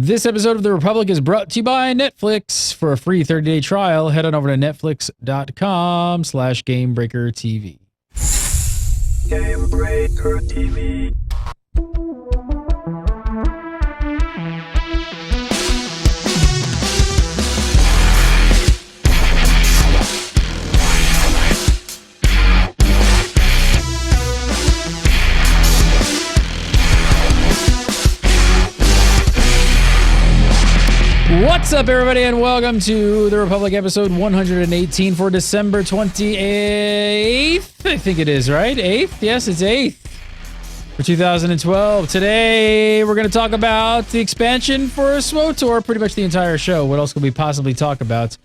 This episode of The Republic is brought to you by Netflix. For a free 30-day trial, head on over to netflix.com/GameBreakerTV. GameBreaker TV. What's up, everybody, and welcome to The Republic episode 118 for December 28th. I think it is, right? 8th? Yes, it's 8th for 2012. Today, we're going to talk about the expansion for SWTOR, pretty much the entire show. What else could we possibly talk about?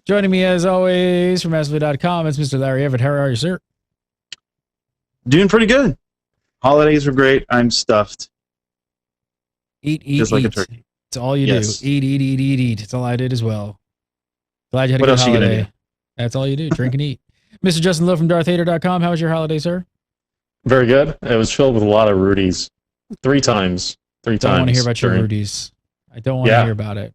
Joining me, as always, from SWTOR.com, it's Mr. Larry Everett. How are you, sir? Doing pretty good. Holidays were great. I'm stuffed. Eat, just like a turkey. It's all you do. Eat. That's all I did as well. Glad you had a good holiday. That's all you do. Drink and eat. Mr. Justin Lowe from DarthHater.com. How was your holiday, sir? Very good. It was filled with a lot of Rudies. Three times. I don't want to hear about your Rudies. I don't want to hear about it.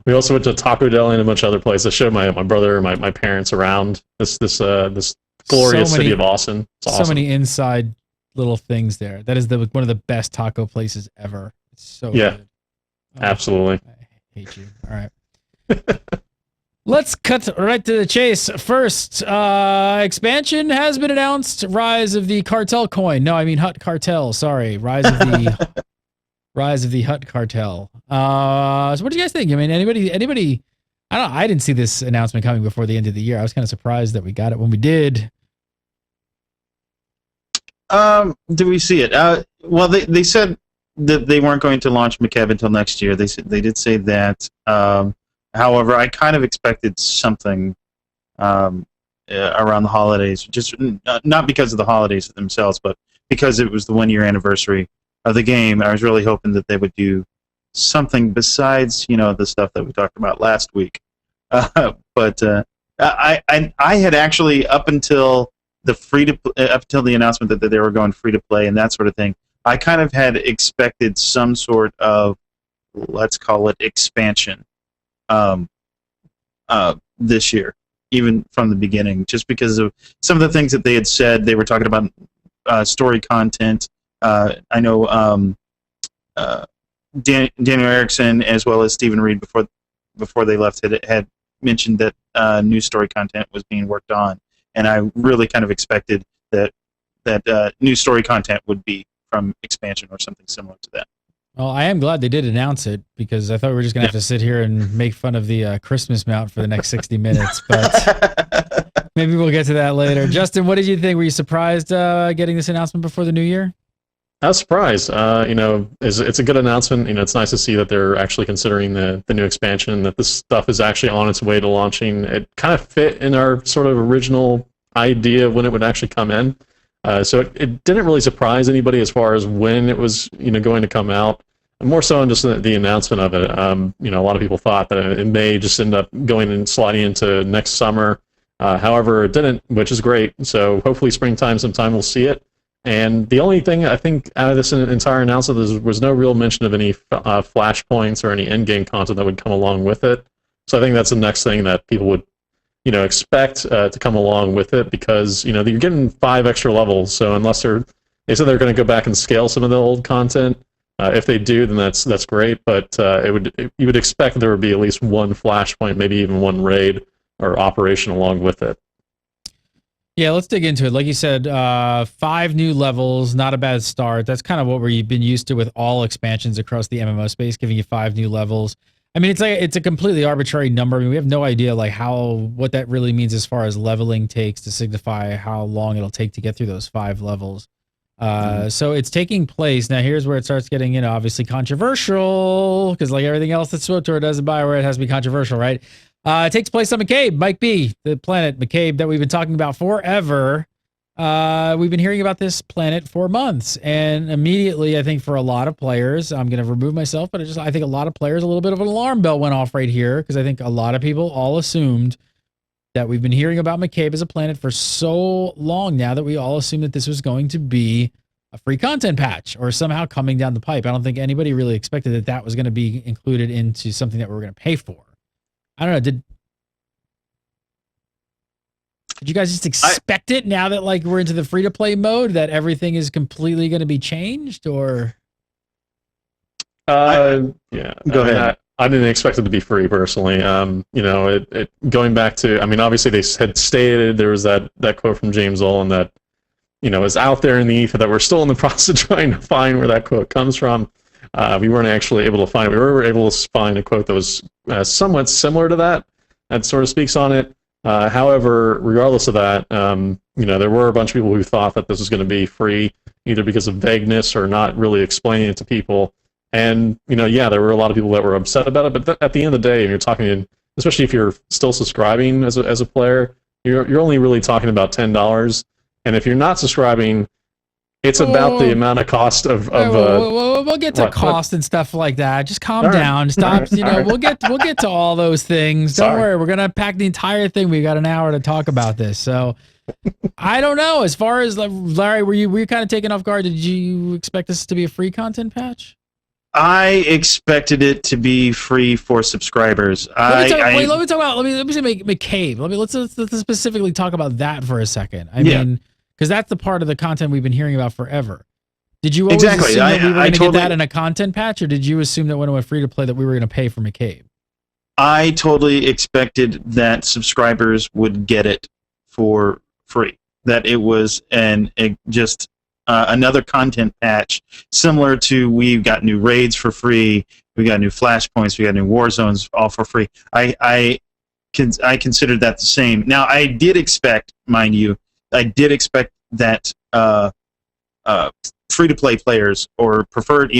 We also went to Taco Deli and a bunch of other places. I showed my brother and my parents around this glorious city of Austin. It's awesome. So many inside little things there. That is one of the best taco places ever. It's so good. Absolutely. I hate you. All right. Let's cut right to the chase. First, expansion has been announced. Rise of the Cartel coin. No, I mean Hutt Cartel. Sorry. Rise of the Hutt Cartel. So what do you guys think? I mean, anybody I don't know. I didn't see this announcement coming before the end of the year. I was kind of surprised that we got it when we did. Do we see it? Well, they said that they weren't going to launch Makeb until next year. They did say that. However, I kind of expected something around the holidays, just not because of the holidays themselves, but because it was the 1-year anniversary of the game. I was really hoping that they would do something besides, the stuff that we talked about last week. But I had actually up until the announcement that they were going free to play and that sort of thing, I kind of had expected some sort of, let's call it, expansion this year, even from the beginning, just because of some of the things that they had said. They were talking about story content. I know Daniel Erickson as well as Stephen Reed before they left had mentioned that new story content was being worked on, and I really kind of expected that new story content would be from expansion or something similar to that. Well, I am glad they did announce it, because I thought we were just going to have to sit here and make fun of the Christmas mount for the next 60 minutes, but maybe we'll get to that later. Justin, what did you think? Were you surprised getting this announcement before the new year? I was surprised. It's a good announcement. It's nice to see that they're actually considering the new expansion, that this stuff is actually on its way to launching. It kind of fit in our sort of original idea of when it would actually come in. So it didn't really surprise anybody as far as when it was, going to come out. More so on just the announcement of it. A lot of people thought that it may just end up going and sliding into next summer. However, it didn't, which is great. So hopefully sometime we'll see it. And the only thing I think out of this entire announcement was no real mention of any flashpoints or any endgame content that would come along with it. So I think that's the next thing that people would expect to come along with it, because you're getting 5 extra levels. So unless they said they're going to go back and scale some of the old content, if they do, then that's great. But you would expect there would be at least one flashpoint, maybe even one raid or operation along with it. Yeah, let's dig into it. Like you said, 5 new levels, not a bad start. That's kind of what we've been used to with all expansions across the MMO space, giving you 5 new levels. I mean, it's a completely arbitrary number. I mean, we have no idea what that really means as far as leveling takes to signify how long it'll take to get through those 5 levels. So it's taking place. Now, here's where it starts getting, obviously controversial, because like everything else that SWTOR does in BioWare, it has to be controversial, right? It takes place on Makeb, Mike B, the planet Makeb that we've been talking about forever. We've been hearing about this planet for months, and immediately, I think for a lot of players, I'm going to remove myself, but I think a lot of players, a little bit of an alarm bell went off right here, because I think a lot of people all assumed that we've been hearing about Makeb as a planet for so long now that we all assumed that this was going to be a free content patch or somehow coming down the pipe. I don't think anybody really expected that that was going to be included into something that we were going to pay for. I don't know. Did you guys just expect it now that like we're into the free to play mode that everything is completely going to be changed, or? Yeah. Go ahead. I didn't expect it to be free personally. You know, it going back to, I mean, obviously they had stated there was that quote from James Olin that, you know, is out there in the ether that we're still in the process of trying to find where that quote comes from. We weren't actually able to find it. We were able to find a quote that was somewhat similar to that sort of speaks on it. However, regardless of that, you know, there were a bunch of people who thought that this was going to be free, either because of vagueness or not really explaining it to people. And, you know, yeah, there were a lot of people that were upset about it, but at the end of the day, and you're talking, especially if you're still subscribing as a player, you're only really talking about $10. And if you're not subscribing, it's about the amount of cost of we'll get to cost and stuff like that. Just calm down. Stop. You know, we'll get to all those things. Don't worry. We're gonna pack the entire thing. We got an hour to talk about this. So I don't know. As far as Larry, were you kind of taken off guard? Did you expect this to be a free content patch? I expected it to be free for subscribers. Let me talk about. Let me say Makeb. Let's specifically talk about that for a second. I mean, because that's the part of the content we've been hearing about forever. Did you always assume that we were going to get that in a content patch, or did you assume that when it went free to play that we were going to pay for Makeb? I totally expected that subscribers would get it for free. That it was just another content patch, similar to we've got new raids for free, we got new flashpoints, we got new war zones, all for free. I considered that the same. Now, I did expect, mind you, that free-to-play players or preferred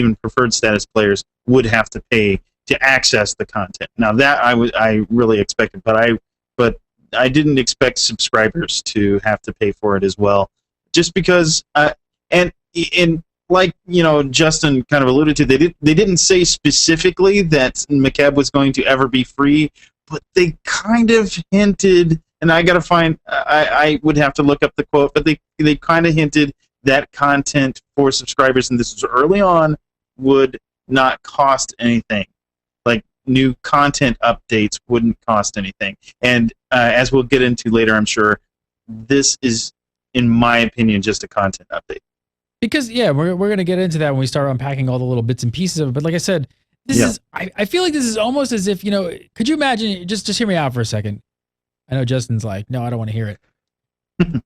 status players would have to pay to access the content. Now, that I really expected, but I didn't expect subscribers to have to pay for it as well, just because. And like, you know, Justin kind of alluded to, they didn't say specifically that Makeb was going to ever be free, but they kind of hinted, and I would have to look up the quote, but they kind of hinted that content for subscribers, and this was early on, would not cost anything. Like, new content updates wouldn't cost anything. And as we'll get into later, I'm sure, this is, in my opinion, just a content update. Because, yeah, we're going to get into that when we start unpacking all the little bits and pieces of it. But like I said, this is I feel like this is almost as if, you know, could you imagine, just hear me out for a second. I know Justin's like, no, I don't want to hear it.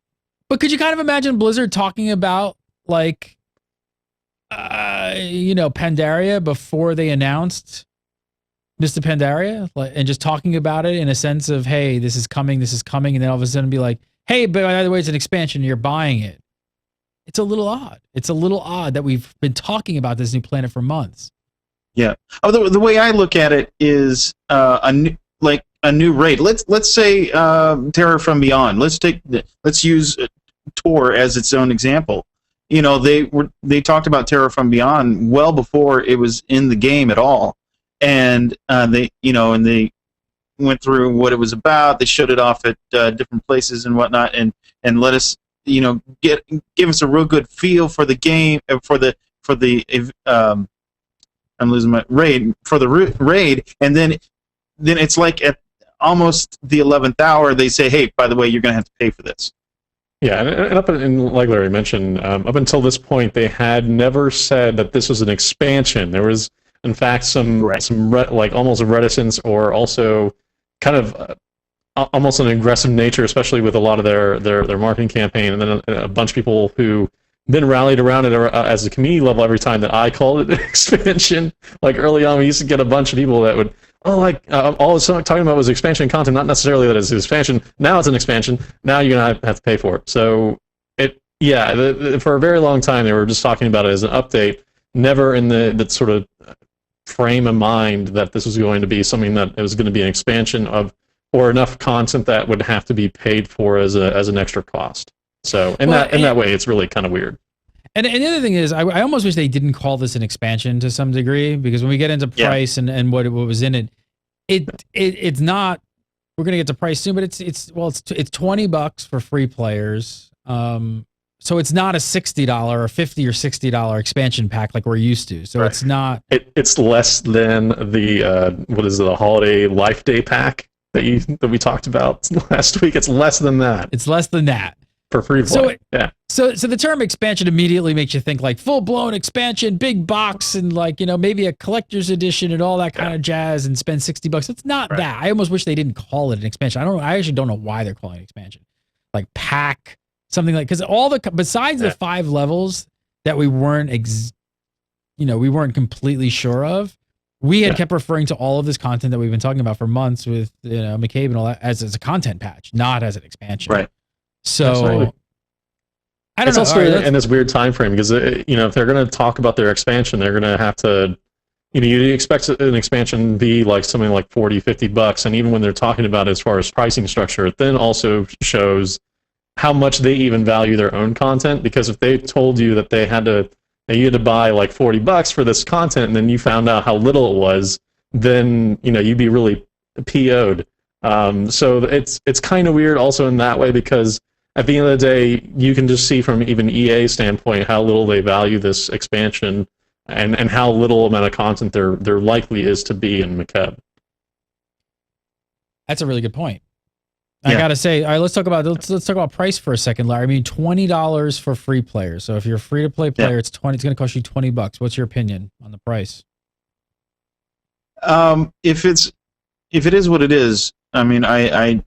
But could you kind of imagine Blizzard talking about, like, you know, Pandaria before they announced Mr. Pandaria? And just talking about it in a sense of, hey, this is coming, and then all of a sudden be like, hey, but by the way, it's an expansion, you're buying it. It's a little odd. It's a little odd that we've been talking about this new planet for months. Yeah. Oh, the way I look at it is a new raid. Let's say Terror from Beyond. Let's use Tor as its own example. You know, they talked about Terror from Beyond well before it was in the game at all, and they went through what it was about. They showed it off at different places and whatnot, and let us, you know, give us a real good feel for the game, for the I'm losing my raid, for the raid, and then it's like at almost the 11th hour they say, hey, by the way, you're going to have to pay for this. Yeah, and like Larry mentioned, up until this point they had never said that this was an expansion. There was, in fact, some like almost a reticence, or also kind of almost an aggressive nature, especially with a lot of their marketing campaign, and then a bunch of people who then rallied around it as a community level every time that I called it an expansion. Like early on, we used to get a bunch of people that would, all I was talking about was expansion content, not necessarily that it's an expansion. Now it's an expansion. Now you're gonna have to pay for it. So for a very long time they were just talking about it as an update, never in the sort of frame of mind that this was going to be something that it was going to be an expansion of, or enough content that would have to be paid for as an extra cost. So in that way, it's really kind of weird. And the other thing is, I almost wish they didn't call this an expansion to some degree, because when we get into price and what was in it, it's not. We're gonna get to price soon, but it's $20 for free players. So it's not a $60 or $50 or $60 expansion pack like we're used to. So it's not. It's less than the what is it, the holiday Life Day pack that we talked about last week. It's less than that. It's less than that for free play. So the term expansion immediately makes you think like full blown expansion, big box, and like, you know, maybe a collector's edition and all that kind of jazz, and spend $60. It's not that. I almost wish they didn't call it an expansion. I actually don't know why they're calling it expansion. Like pack. Something like, because all the besides the 5 levels that we weren't we weren't completely sure of, we had kept referring to all of this content that we've been talking about for months with Makeb and all that as a content patch, not as an expansion. Right. So I don't it's know. Also in this weird time frame, because if they're going to talk about their expansion, they're going to have to, you expect an expansion to be like something like $40-$50, and even when they're talking about it as far as pricing structure, it then also shows how much they even value their own content. Because if they told you that you had to buy like $40 for this content, and then you found out how little it was, then you'd be really PO'd. So it's kind of weird also in that way, because at the end of the day, you can just see from even EA standpoint how little they value this expansion, and how little amount of content there likely is to be in Makeb. That's a really good point. I gotta say, all right, let's talk about price for a second, Larry. I mean, $20 for free players. So if you're a free to play player, it's going to cost you $20. What's your opinion on the price? If it is what it is, I mean, I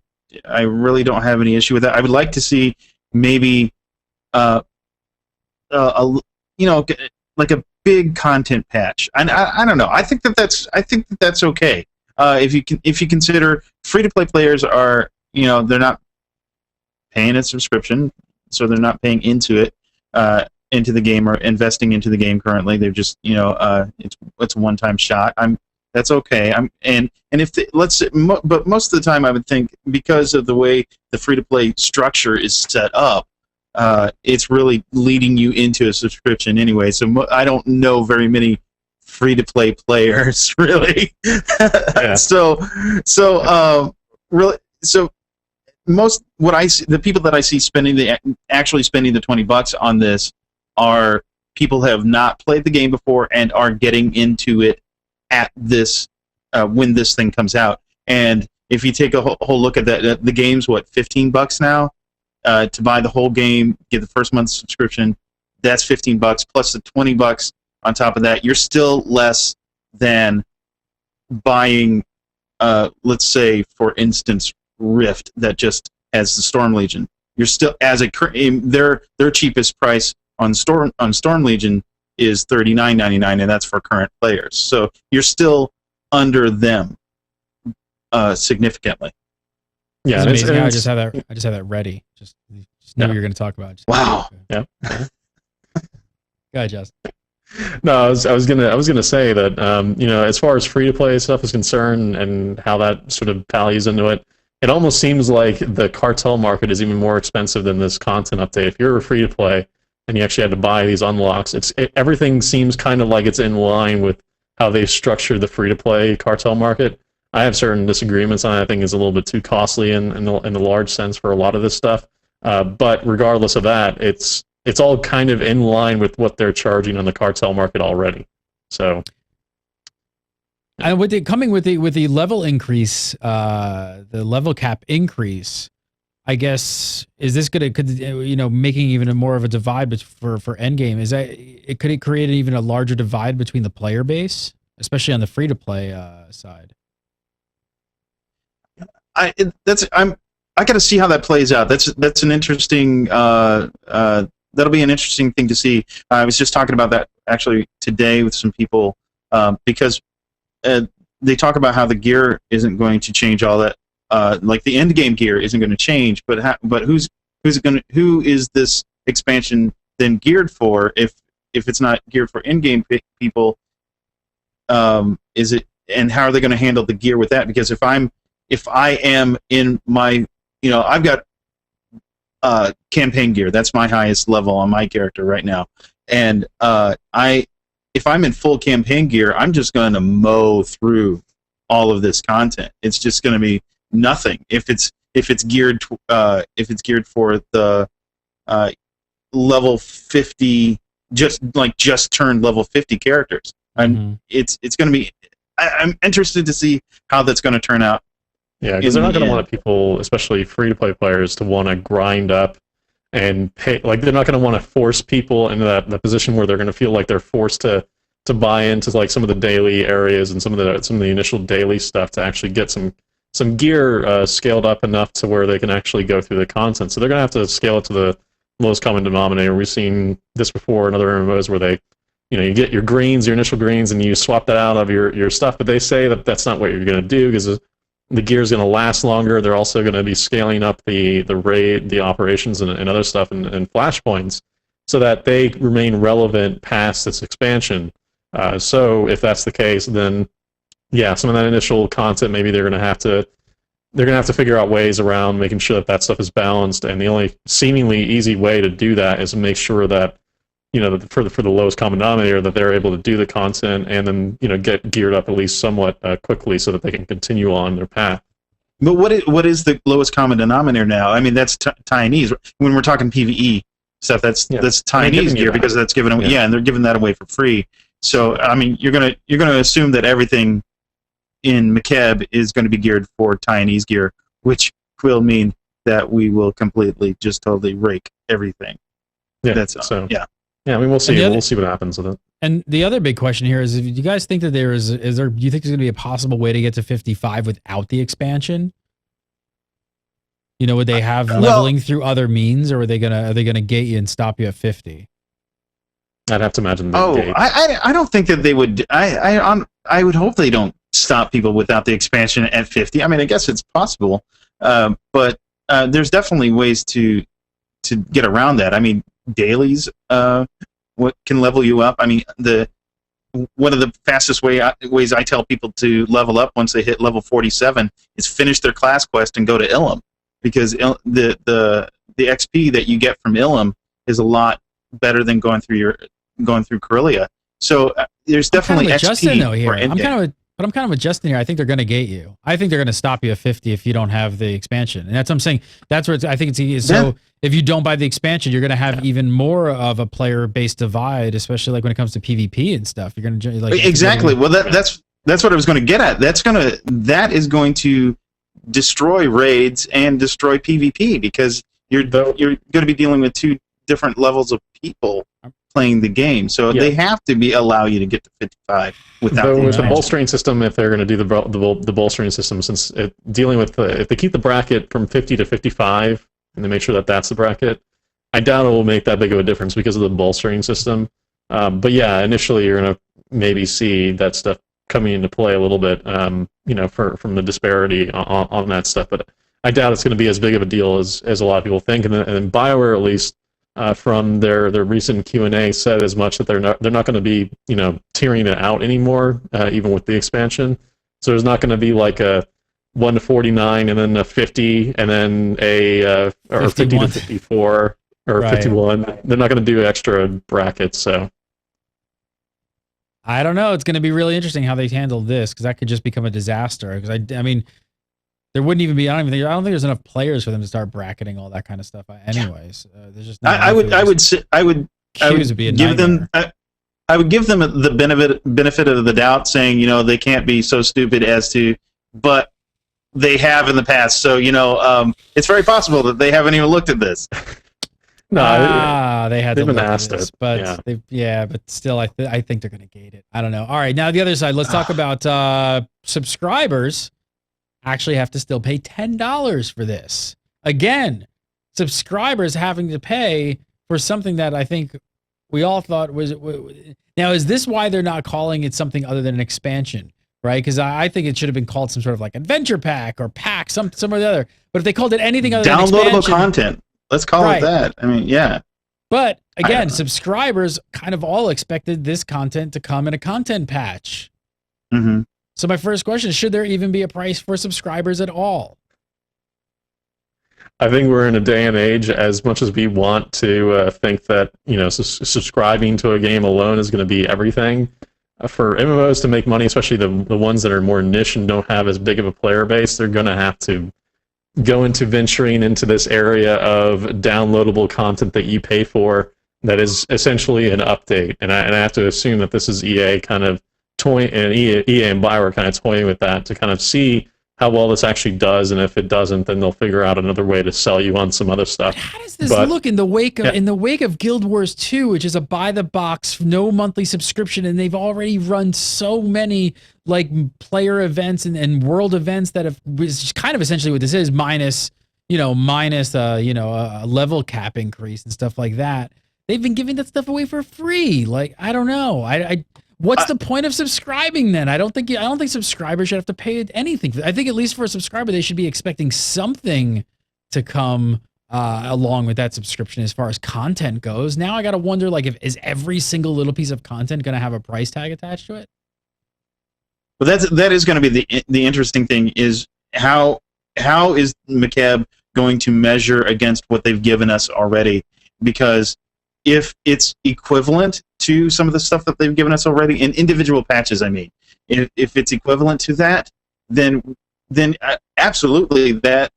really don't have any issue with that. I would like to see maybe like a big content patch. And I don't know. I think that's okay. If you consider free to play players are, they're not paying a subscription, so they're not paying into the game or investing into the game currently. They're just, it's a one-time shot. That's okay. But most of the time, I would think, because of the way the free-to-play structure is set up, it's really leading you into a subscription anyway. So I don't know very many free-to-play players, really. So most what I see, the people that I see actually spending the $20 on this are people who have not played the game before and are getting into it at this when this thing comes out. And if you take a whole look at that, the game's what, $15 now to buy the whole game, get the first month's subscription. That's $15 plus the $20 on top of that. You're still less than buying, let's say, for instance, Rift that just has the Storm Legion. You're still their cheapest price on Storm Legion is $39.99, and that's for current players. So you're still under them significantly. Yeah, it's amazing. I just have that ready. Just knew what you were going to talk about. Wow. Yeah. Go ahead, Justin. No, I was gonna say that as far as free to play stuff is concerned and how that sort of tallies into it, it almost seems like the cartel market is even more expensive than this content update. If you're a free to play and you actually had to buy these unlocks, everything seems kind of like it's in line with how they've structured the free to play cartel market. I have certain disagreements on it. I think it's a little bit too costly in the large sense for a lot of this stuff. But regardless of that, it's all kind of in line with what they're charging on the cartel market already. So, and with the level increase, the level cap increase, I guess, is this making even more of a divide for endgame? Could it create even a larger divide between the player base, especially on the free to play side? I got to see how that plays out. That's an interesting. That'll be an interesting thing to see. I was just talking about that actually today with some people because they talk about how the gear isn't going to change all that. Like the end game gear isn't going to change, but who is this expansion then geared for? If it's not geared for in game people, is it? And how are they going to handle the gear with that? Because if I am in my, I've got campaign gear. That's my highest level on my character right now. And if I'm in full campaign gear, I'm just going to mow through all of this content. It's just going to be nothing. If it's geared for the level 50, just turned level 50 characters. It's going to be. I'm interested to see how that's going to turn out. Yeah, because they're not going to want people, especially free-to-play players, to want to grind up and pay. Like, they're not going to want to force people into that position where they're going to feel like they're forced to buy into like some of the daily areas and some of the initial daily stuff to actually get some gear scaled up enough to where they can actually go through the content. So they're going to have to scale it to the lowest common denominator. We've seen this before in other MMOs where they, you get your greens, your initial greens, and you swap that out of your stuff. But they say that that's not what you're going to do because the gear is going to last longer. They're also going to be scaling up the raid, the operations, and other stuff and flashpoints so that they remain relevant past this expansion. So if that's the case, then yeah, some of that initial content maybe they're going to have to figure out ways around making sure that stuff is balanced. And the only seemingly easy way to do that is to make sure that for the lowest common denominator, that they're able to do the content and then get geared up at least somewhat quickly so that they can continue on their path. But what is the lowest common denominator now? I mean, that's Chinese. When we're talking PvE stuff, that's Chinese gear because that's given away. Yeah, and they're giving that away for free. So I mean, you're gonna assume that everything in Makeb is going to be geared for Chinese gear, which will mean that we will completely just totally rake everything. Yeah. Yeah. Yeah, I mean, we'll see. We'll see what happens with it. And the other big question here is: do you guys think that do you think there's going to be a possible way to get to 55 without the expansion? Would they have leveling through other means, or are they gonna gate you and stop you at 50? I'd have to imagine. I don't think that they would. I would hope they don't stop people without the expansion at 50. I mean, I guess it's possible, but there's definitely ways to get around that. I mean, dailies what can level you up. I mean, one of the fastest ways I tell people to level up once they hit level 47 is finish their class quest and go to Ilum, because the XP that you get from Ilum is a lot better than going through Corellia. So there's definitely XP for endgame. But I'm kind of adjusting here. I think they're going to gate you. I think they're going to stop you at 50 if you don't have the expansion. And that's what I'm saying. That's where I think it's easy. So if you don't buy the expansion, you're going to have even more of a player-based divide, especially like when it comes to PvP and stuff. You're going to like exactly. Well, that's what I was going to get at. That is going to destroy raids and destroy PvP because you're going to be dealing with two different levels of people playing the game, so they have to allow you to get to 55 without the bolstering system. If they're going to do the bolstering system, since dealing with if they keep the bracket from 50 to 55 and they make sure that that's the bracket, I doubt it will make that big of a difference because of the bolstering system. But yeah, initially you're going to maybe see that stuff coming into play a little bit, from the disparity on that stuff. But I doubt it's going to be as big of a deal as a lot of people think. And then BioWare, at least, from their recent Q&A, said as much that they're not going to be tiering it out anymore, even with the expansion. So there's not going to be like a 1 to 49 and then a 50 and then a or 50 to 54 or 51. They're not going to do extra brackets. So I don't know. It's going to be really interesting how they handle this, because that could just become a disaster. Because I mean, there wouldn't even be. I don't think there's enough players for them to start bracketing all that kind of stuff. Anyways, there's just. I would give them the benefit of the doubt, saying they can't be so stupid as to, but they have in the past. So it's very possible that they haven't even looked at this. No, they've been asked it, but but still, I think they're going to gate it. I don't know. All right, now the other side. Let's talk about subscribers. Actually have to still pay $10 for this. Again, subscribers having to pay for something that I think we all thought was. Now, is this why they're not calling it something other than an expansion? Right? Because I think it should have been called some sort of like adventure pack or pack, some or the other. But if they called it anything other than downloadable content, let's call it that. I mean, yeah. But again, subscribers kind of all expected this content to come in a content patch. Mm-hmm. So my first question is, should there even be a price for subscribers at all? I think we're in a day and age, as much as we want to think that subscribing to a game alone is going to be everything. For MMOs to make money, especially the ones that are more niche and don't have as big of a player base, they're going to have to go into venturing into this area of downloadable content that you pay for that is essentially an update. And I have to assume that this is EA kind of toying, and EA and BioWare kind of toying with that to kind of see how well this actually does, and if it doesn't, then they'll figure out another way to sell you on some other stuff. How does this look in the wake of Guild Wars 2, which is a buy the box, no monthly subscription, and they've already run so many like player events and world events that have, which is kind of essentially what this is, minus a level cap increase and stuff like that. They've been giving that stuff away for free. Like, I don't know. What's the point of subscribing then? I don't think subscribers should have to pay anything. I think at least for a subscriber, they should be expecting something to come along with that subscription as far as content goes. Now I got to wonder, like, is every single little piece of content going to have a price tag attached to it? Well, that is going to be the interesting thing, is how is Makeb going to measure against what they've given us already? Because if it's equivalent to some of the stuff that they've given us already in individual patches, I mean, if it's equivalent to that, then absolutely that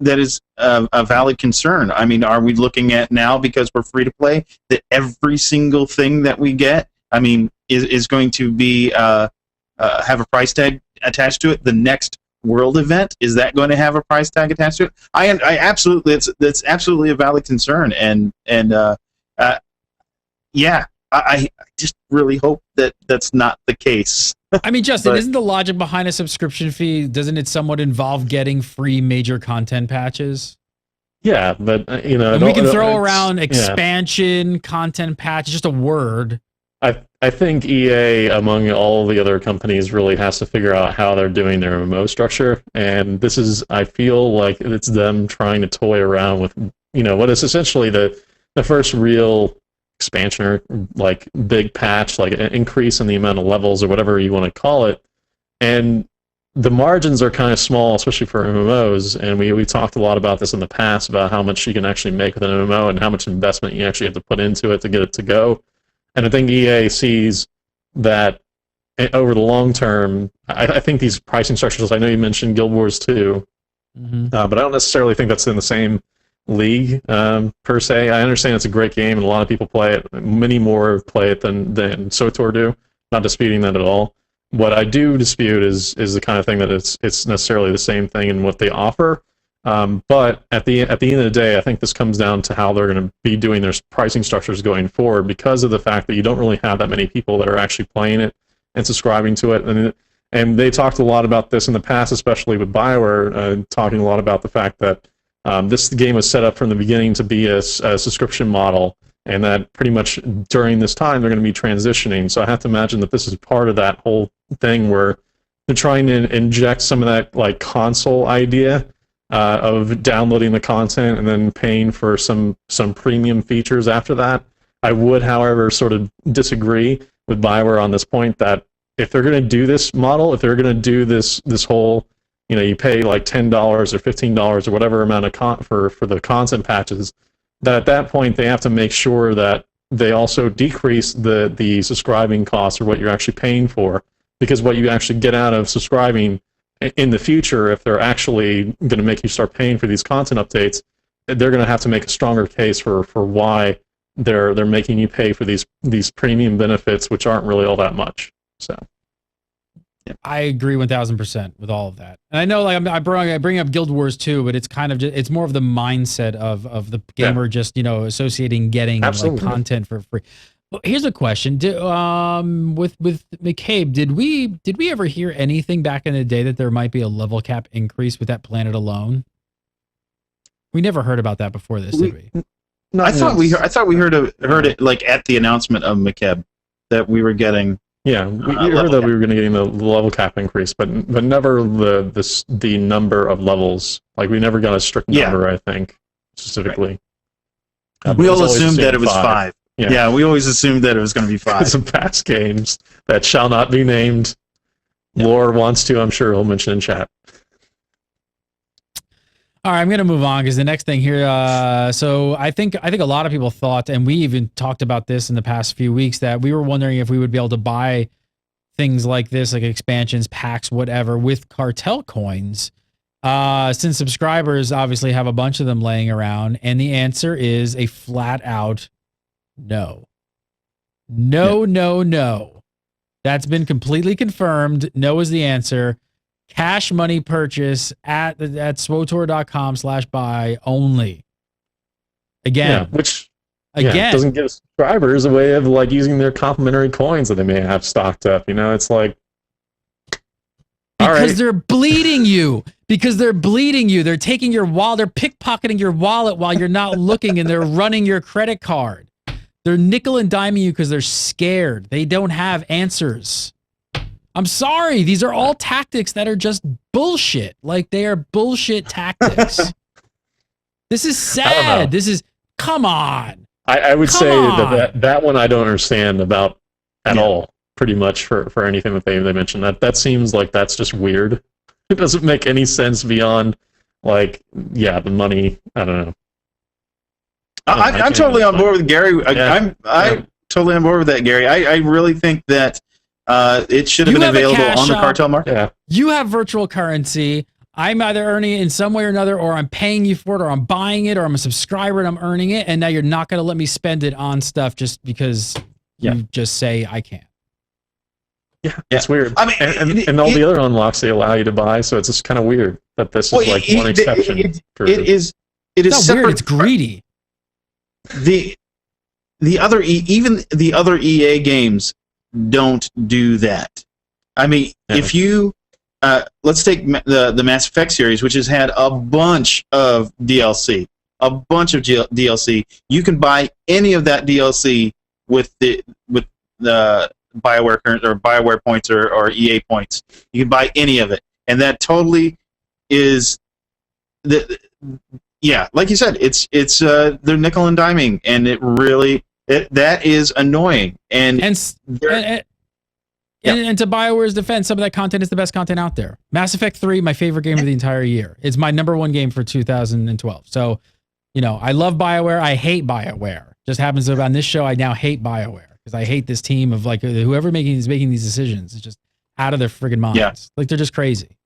is a valid concern. I mean, are we looking at now, because we're free to play, that every single thing that we get, I mean, is going to be have a price tag attached to it? The next world event, is that going to have a price tag attached to it? I absolutely, that's absolutely a valid concern, and yeah, I just really hope that that's not the case. I mean, Justin, isn't the logic behind a subscription fee, doesn't it somewhat involve getting free major content patches? Yeah, but and we can throw around expansion, content patch, just a word. I think EA, among all the other companies, really has to figure out how they're doing their MMO structure, and this is, I feel like it's them trying to toy around with, what is essentially the first real expansion, or like big patch, like an increase in the amount of levels or whatever you want to call it, and the margins are kind of small, especially for MMOs, and we talked a lot about this in the past, about how much you can actually make with an MMO and how much investment you actually have to put into it to get it to go. And I think EA sees that over the long term. I think these pricing structures, I know you mentioned Guild Wars 2, but I don't necessarily think that's in the same league per se. I understand it's a great game and a lot of people play it. Many more play it than SWTOR do. Not disputing that at all. What I do dispute is the kind of thing that it's necessarily the same thing in what they offer. But at the end of the day, I think this comes down to how they're going to be doing their pricing structures going forward, because of the fact that you don't really have that many people that are actually playing it and subscribing to it. And they talked a lot about this in the past, especially with BioWare, talking a lot about the fact that this game was set up from the beginning to be a subscription model, and that pretty much during this time they're going to be transitioning. So I have to imagine that this is part of that whole thing where they're trying to inject some of that like console idea of downloading the content and then paying for some premium features after that. I would, however, sort of disagree with BioWare on this point, that if they're going to do this model, if they're going to do this whole, you pay like $10 or $15 or whatever amount of for the content patches, that at that point they have to make sure that they also decrease the subscribing costs, or what you're actually paying for, because what you actually get out of subscribing in the future, if they're actually going to make you start paying for these content updates, they're going to have to make a stronger case for why they're making you pay for these premium benefits, which aren't really all that much. So I agree 1000% with all of that. And I know, like, I bring up Guild Wars 2, but it's kind of just, it's more of the mindset of the gamer just associating getting like content for free. Well, here's a question: with Makeb, did we ever hear anything back in the day that there might be a level cap increase with that planet alone? We never heard about that before this, did we? No, I thought we heard it like at the announcement of Makeb that we were getting. Yeah, we heard that we were going to get the level cap increase, but never the number of levels. Like, we never got a strict number. I think specifically. Right. We all assumed that it was 5. Yeah, we always assumed that it was going to be 5. Some past games that shall not be named. Yep. Lore wants to, I'm sure he'll mention in chat. All right, I'm going to move on because the next thing here. So I think a lot of people thought, and we even talked about this in the past few weeks, that we were wondering if we would be able to buy things like this, like expansions, packs, whatever, with cartel coins. Since subscribers obviously have a bunch of them laying around, and the answer is a flat out no. No. That's been completely confirmed. No is the answer. Cash money purchase at SWTOR.com/buy only. Again, which again doesn't give subscribers a way of like using their complimentary coins that they may have stocked up. It's like because they're bleeding you. Because they're bleeding you. They're taking your wallet. They're pickpocketing your wallet while you're not looking, and they're running your credit card. They're nickel and diming you because they're scared. They don't have answers. I'm sorry. These are all tactics that are just bullshit. Like, they are bullshit tactics. This is sad. Come on. I would say that one I don't understand about at all, pretty much, for anything that they mentioned. That seems like that's just weird. It doesn't make any sense beyond, like, the money. I don't know. I'm totally on board with Gary. I'm totally on board with that, Gary. I really think that it should have been available on the cartel market. Yeah. You have virtual currency. I'm either earning it in some way or another, or I'm paying you for it, or I'm buying it, or I'm a subscriber and I'm earning it, and now you're not going to let me spend it on stuff just because you just say I can't. Yeah, it's weird. I mean, and all the other unlocks they allow you to buy, so it's just kind of weird that this is like one exception. It is it's not weird. It's greedy. The other even the other EA games don't do that. I mean, if you let's take the Mass Effect series, which has had a bunch of DLC, You can buy any of that DLC with the BioWare current or BioWare points or EA points. You can buy any of it, and that totally is like you said, it's they're nickel and diming, and it really that is annoying. And to BioWare's defense, some of that content is the best content out there. Mass Effect 3, my favorite game of the entire year. It's my #1 game for 2012. So, I love BioWare. I hate BioWare. Just happens to on this show, I now hate BioWare because I hate this team of like whoever is making these decisions is just out of their friggin' minds. Yeah. Like, they're just crazy.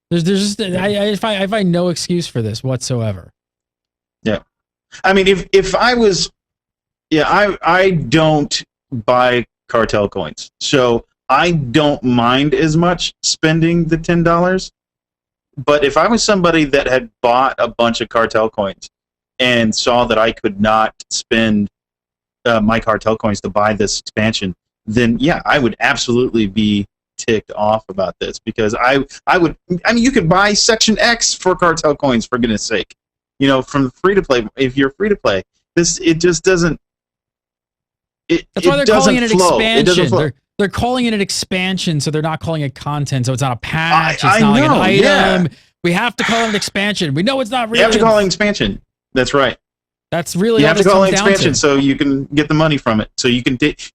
There's just I find no excuse for this whatsoever. Yeah, I mean, if I was, I don't buy cartel coins, so I don't mind as much spending the $10. But if I was somebody that had bought a bunch of cartel coins and saw that I could not spend my cartel coins to buy this expansion, then I would absolutely be ticked off about this, because I mean, you could buy Section X for cartel coins, for goodness sake. From free to play, if you're free to play, it just doesn't. That's why they're calling it an expansion. They're calling it an expansion, so they're not calling it content. So it's not a patch. It's not like an item. Yeah. We have to call it an expansion. We know it's not really. You have to call it an expansion. That's right. That's really. You have to call it an expansion so you can get the money from it. So you can take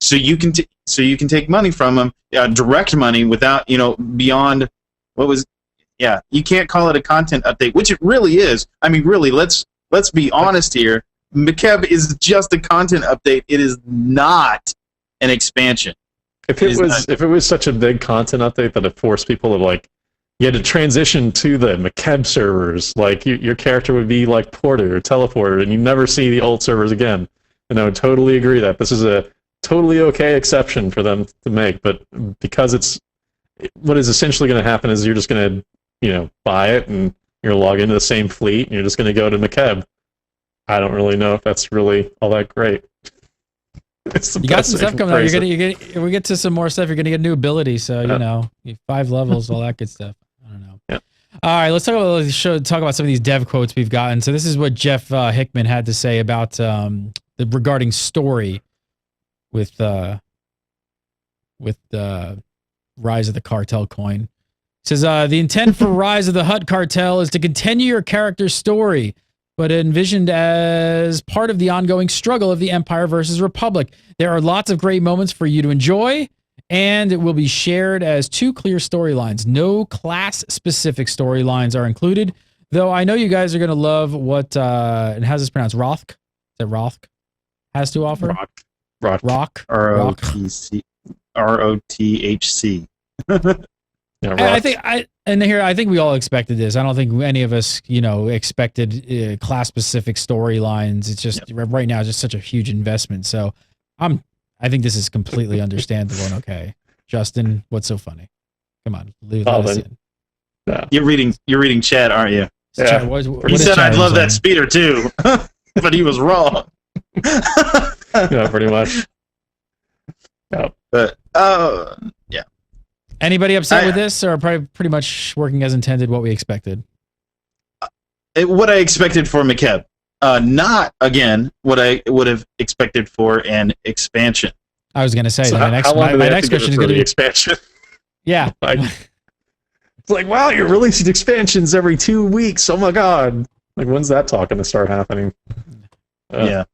money from them, direct money without beyond what was. Yeah, you can't call it a content update, which it really is. I mean, really, let's be honest here. Makeb is just a content update. It is not an expansion. If it was such a big content update that it forced people to you had to transition to the Makeb servers, like your character would be like ported or teleported, and you never see the old servers again. And I would totally agree that this is a totally okay exception for them to make, but because what is essentially going to happen is you're just going to buy it, and you're going to log into the same fleet, and you're just going to go to Makeb. I don't really know if that's really all that great. You got some stuff coming out. We get to some more stuff. You're going to get new abilities. So, 5 levels, all that good stuff. I don't know. Yeah. All right, let's talk about some of these dev quotes we've gotten. So this is what Jeff Hickman had to say about regarding story with the Rise of the Cartel coin. It says, the intent for Rise of the Hutt Cartel is to continue your character's story, but envisioned as part of the ongoing struggle of the Empire versus Republic. There are lots of great moments for you to enjoy, and it will be shared as 2 clear storylines. No class-specific storylines are included, though I know you guys are going to love what, and how's this pronounced, Rothk? Is that Rothk has to offer? Rock. R-O-T-H-C. I think I think we all expected this. I don't think any of us, expected class specific storylines. It's just right now, it's just such a huge investment. So I think this is completely understandable and okay. Justin, what's so funny? Come on, let us in. Yeah. You're reading chat, aren't you? Yeah. Chat, what he said I'd love that speeder too, but he was wrong. Yeah, pretty much. Yeah. But yeah. Anybody upset with this, or probably pretty much working as intended? What we expected. What I expected for Makeb. Not again what I would have expected for an expansion. I was going to say so my next question is going to be expansion. Yeah. It's like, wow, you're releasing expansions every 2 weeks. Oh my god! Like, when's that talk going to start happening? Yeah.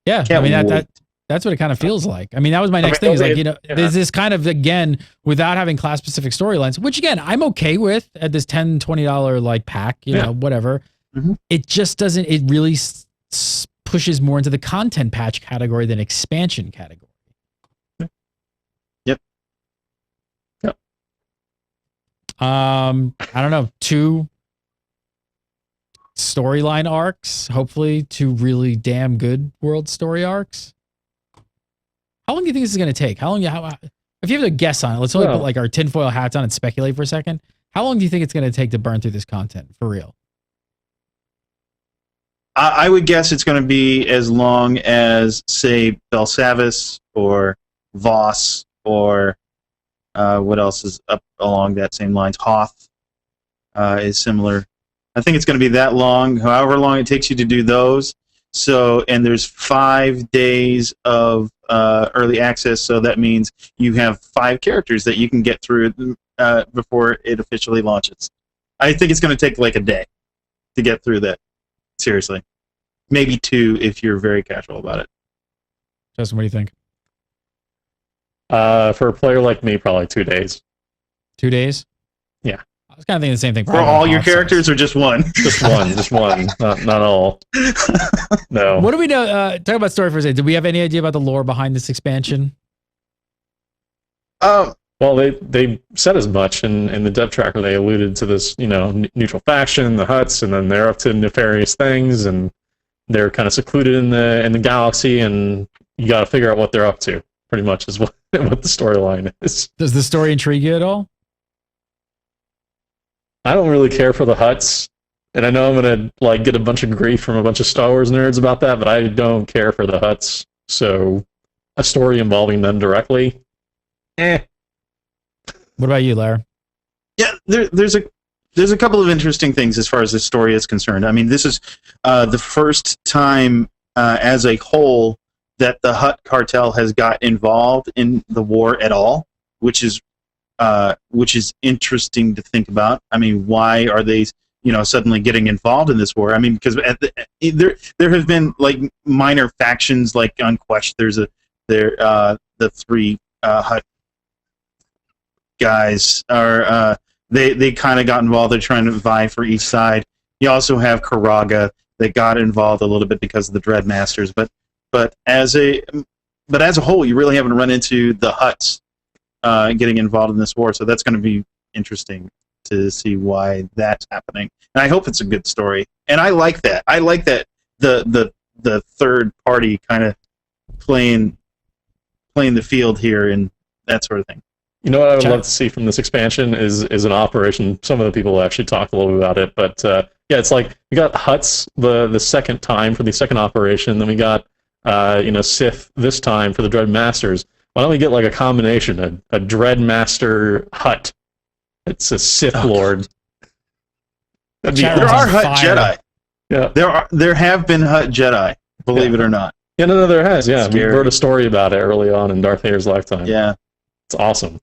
I mean that's what it kind of feels like. I mean, that was my next thing. Is like, there's this kind of, again, without having class specific storylines, which again I'm okay with at this $10, $20 like pack, whatever. Mm-hmm. It just doesn't. It really pushes more into the content patch category than expansion category. Yep. I don't know. 2 storyline arcs, hopefully 2 really damn good world story arcs. How long do you think this is going to take? If you have to guess on it, let's only put like our tinfoil hats on and speculate for a second. How long do you think it's going to take to burn through this content for real? I would guess it's going to be as long as, say, Belsavis or Voss or what else is up along that same lines? Hoth is similar. I think it's going to be that long, however long it takes you to do those. So, and there's 5 days of early access, so that means you have 5 characters that you can get through before it officially launches. I think it's going to take like a day to get through that. Seriously. Maybe 2 if you're very casual about it. Justin, what do you think? For a player like me, probably 2 days. 2 days? Yeah. I was kind of thinking the same thing. For all your characters or just one? Just one. Not all. No. What do we know? Talk about story for a second. Do we have any idea about the lore behind this expansion? Well, they said as much in the dev tracker. They alluded to this, neutral faction, the Hutts, and then they're up to nefarious things, and they're kind of secluded in the galaxy, and you got to figure out what they're up to. Pretty much is what the storyline is. Does the story intrigue you at all? I don't really care for the Hutts, and I know I'm gonna get a bunch of grief from a bunch of Star Wars nerds about that, but I don't care for the Hutts. So, a story involving them directly, What about you, Lara? Yeah, there's a couple of interesting things as far as the story is concerned. I mean, this is the first time as a whole that the Hutt Cartel has got involved in the war at all, which is interesting to think about. I mean, why are they, suddenly getting involved in this war? I mean, because there have been like minor factions, like on Quest. There's the 3 Hutt guys are they kind of got involved. They're trying to vie for each side. You also have Karaga that got involved a little bit because of the Dreadmasters, but as a whole, you really haven't run into the Hutts getting involved in this war. So that's going to be interesting to see why that's happening. And I hope it's a good story. And I like that. I like that the third party kind of playing the field here and that sort of thing. You know what I would love to see from this expansion is an operation. Some of the people actually talked a little bit about it, but it's like we got Hutts the second time for the second operation, then we got Sith this time for the Dreadmasters. Why don't we get like a combination, a Dreadmaster Hutt? It's a Sith Lord. There are Hutt Jedi. Yeah, there have been Hutt Jedi. Believe it or not. Yeah, no, there has. Yeah, we wrote a story about it early on in Darth Vader's lifetime. Yeah, it's awesome.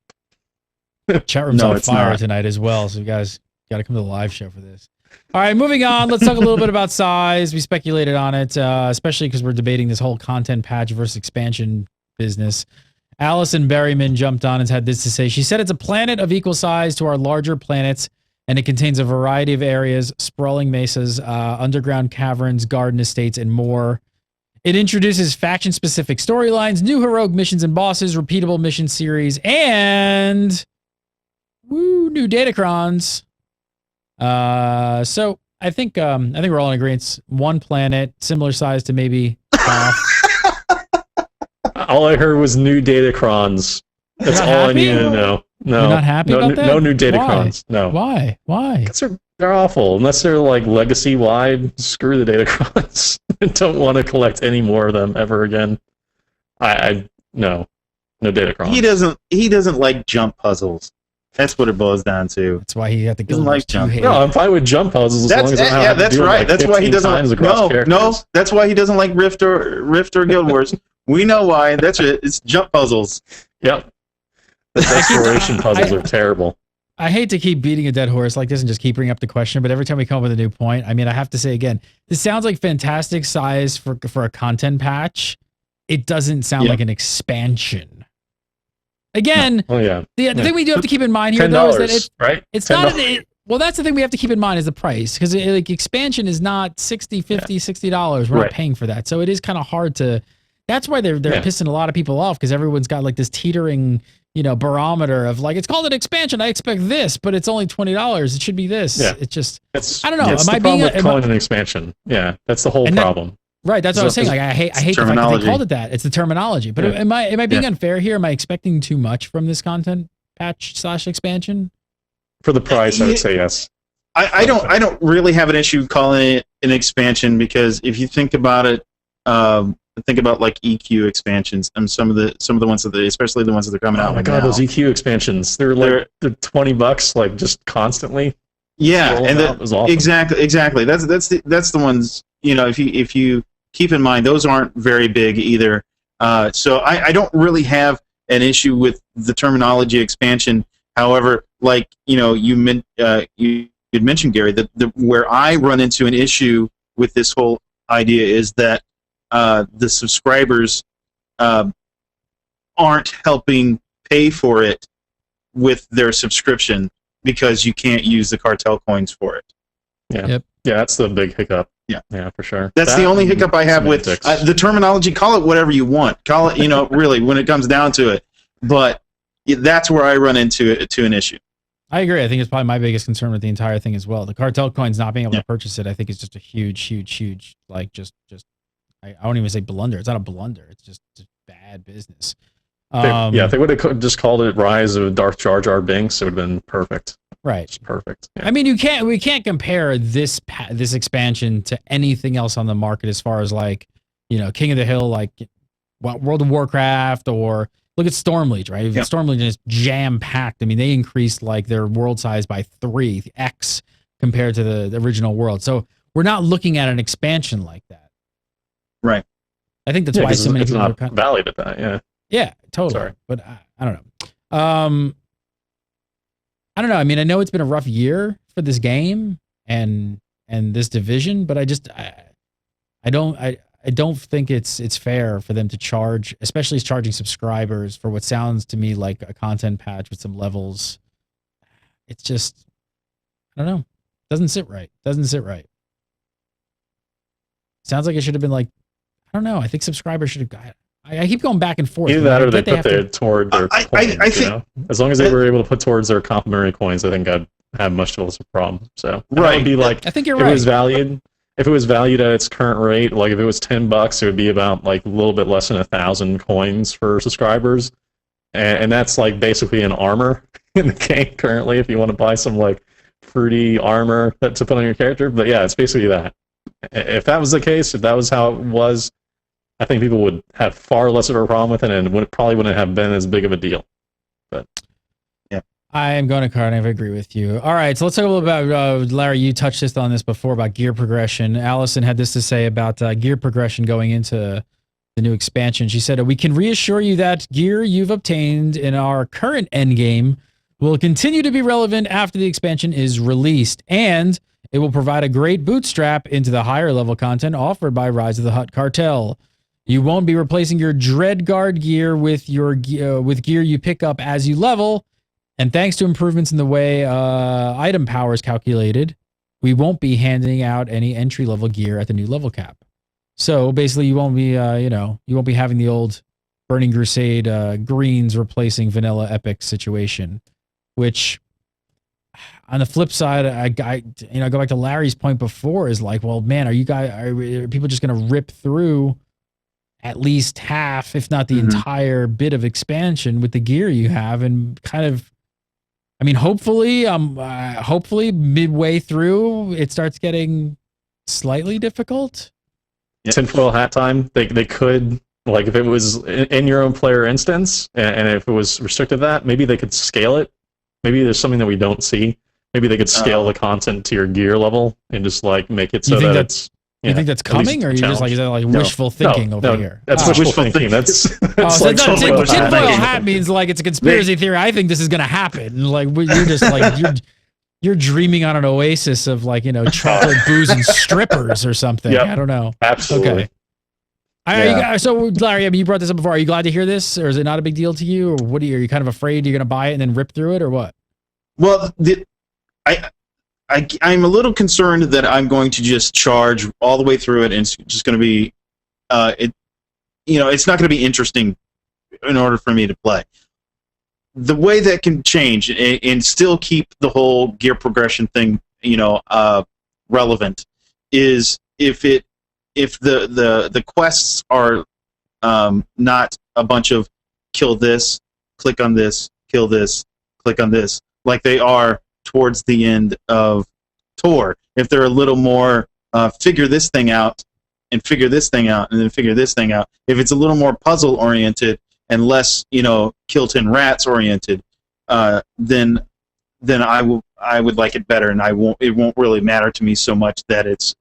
Chat room's on fire tonight as well, so you guys got to come to the live show for this. All right, moving on. Let's talk a little bit about size. We speculated on it, especially because we're debating this whole content patch versus expansion business. Allison Berryman jumped on and had this to say. She said it's a planet of equal size to our larger planets, and it contains a variety of areas, sprawling mesas, underground caverns, garden estates, and more. It introduces faction-specific storylines, new heroic missions and bosses, repeatable mission series, and Woo, new datacrons. So I think we're all in agreement. One planet, similar size to maybe. All I heard was new datacrons. That's all happy? I needed to know. No, You're not happy no, about that? no new datacrons. No. Why? Because they're awful. Unless they're like legacy wide, screw the datacrons. I don't want to collect any more of them ever again. No datacrons. He doesn't like jump puzzles. That's what it boils down to. That's why he had to go like jump. No, I'm fine with jump puzzles as long as I don't have to do it, like, That's why he doesn't. No, that's why he doesn't like Rift or Guild Wars. We know why. That's it. It's jump puzzles. Yep. The exploration puzzles are terrible. I hate to keep beating a dead horse like this and just keep bringing up the question, but every time we come up with a new point, I mean, I have to say again, this sounds like fantastic size for a content patch. It doesn't sound like an expansion. Again, the thing we do have to keep in mind here, though, is that it's not. Well, that's the thing we have to keep in mind is the price, because like expansion is not $60, $50, $60. We're not paying for that, so it is kind of hard to. That's why they're pissing a lot of people off, because everyone's got like this teetering, barometer of like, it's called an expansion. I expect this, but it's only $20. It should be this. Yeah. It's just, I don't know. Am I being calling it an expansion? Yeah, that's the whole problem. Right, that's what I was saying. Like, I hate the fact that they called it that. It's the terminology. But am I being unfair here? Am I expecting too much from this content patch / expansion? For the price, I would say yes. I don't really have an issue calling it an expansion, because if you think about it, think about like EQ expansions and some of the ones that especially the ones that are coming out. Oh my god, those EQ expansions! They're $20 like just constantly. Yeah, and awesome. Exactly. That's the ones, if you keep in mind, those aren't very big either. So I don't really have an issue with the terminology expansion. However, like you mentioned, Gary, that where I run into an issue with this whole idea is that the subscribers aren't helping pay for it with their subscription, because you can't use the cartel coins for it. Yeah, yeah, that's the big hiccup. Yeah, for sure. That's the only hiccup I have with the terminology. Call it whatever you want. Call it, really, when it comes down to it. But that's where I run into an issue. I agree. I think it's probably my biggest concern with the entire thing as well. The cartel coins not being able to purchase it, I think, is just a huge, like just. I won't even say blunder. It's not a blunder. It's just bad business. If they would have just called it Rise of Darth Jar Jar Binks, it would have been perfect. Right. Just perfect. Yeah. I mean, we can't compare this expansion to anything else on the market as far as like, King of the Hill, like World of Warcraft, or look at Stormlegion, right? Yeah. Stormlegion is jam packed. I mean, they increased like their world size by 3x compared to the original world. So we're not looking at an expansion like that. Right. I think that's why so many people are valued at that. Yeah. Yeah, totally. Sorry. But I don't know. I don't know. I mean, I know it's been a rough year for this game and this division, but I don't think it's fair for them to charge, especially charging subscribers for what sounds to me like a content patch with some levels. It's just, I don't know. Doesn't sit right. Sounds like it should have been like, I don't know. I think subscribers should have got. I keep going back and forth. Either that, or they put it toward their coins. I think, as long as they were able to put towards their complimentary coins, I think I'd have much less of a problem. So it would be like, I think you're right. If it was valued at its current rate, like if it was $10, it would be about like a little bit less than 1,000 coins for subscribers, and that's like basically an armor in the game currently. If you want to buy some like fruity armor to put on your character, but yeah, it's basically that. If that was the case, if that was how it was, I think people would have far less of a problem with it, and probably wouldn't have been as big of a deal. But yeah, I am going to Cardiff. I agree with you. All right, so let's talk a little about Larry. You touched on this before about gear progression. Allison had this to say about gear progression going into the new expansion. She said, "We can reassure you that gear you've obtained in our current endgame will continue to be relevant after the expansion is released, and it will provide a great bootstrap into the higher level content offered by Rise of the Hutt Cartel. You won't be replacing your Dreadguard gear with gear you pick up as you level, and thanks to improvements in the way item power is calculated, we won't be handing out any entry level gear at the new level cap. So basically, you won't be you won't be having the old Burning Crusade greens replacing vanilla epic situation, which on the flip side, I go back to Larry's point before is like, well, man, are people just going to rip through at least half, if not the entire bit of expansion with the gear you have, and kind of, I mean, hopefully midway through it starts getting slightly difficult. Tinfoil hat time. They could, like, if it was in your own player instance, and if it was restricted to that, maybe they could scale it. Maybe there's something that we don't see. Maybe they could scale the content to your gear level and just like make it so that it's. You think that's coming, or you just like, is that like wishful thinking over here? That's wishful thinking. That's like tinfoil hat means like it's a conspiracy theory. I think this is gonna happen. Like you're just like you're dreaming on an oasis of like, you know, chocolate booze and strippers or something. Yep. I don't know. Absolutely. Okay. So Larry, I mean, you brought this up before. Are you glad to hear this, or is it not a big deal to you, or what? Are you kind of afraid you're gonna buy it and then rip through it, or what? Well, I'm a little concerned that I'm going to just charge all the way through it, and it's just going to be, it's not going to be interesting in order for me to play. The way that can change and still keep the whole gear progression thing, relevant, is if the quests are not a bunch of kill this, click on this, kill this, click on this, like they are towards the end of SWTOR. If they're a little more figure this thing out and figure this thing out and then figure this thing out, if it's a little more puzzle oriented and less, kill 10 rats oriented, then I would like it better, and it won't really matter to me so much that it's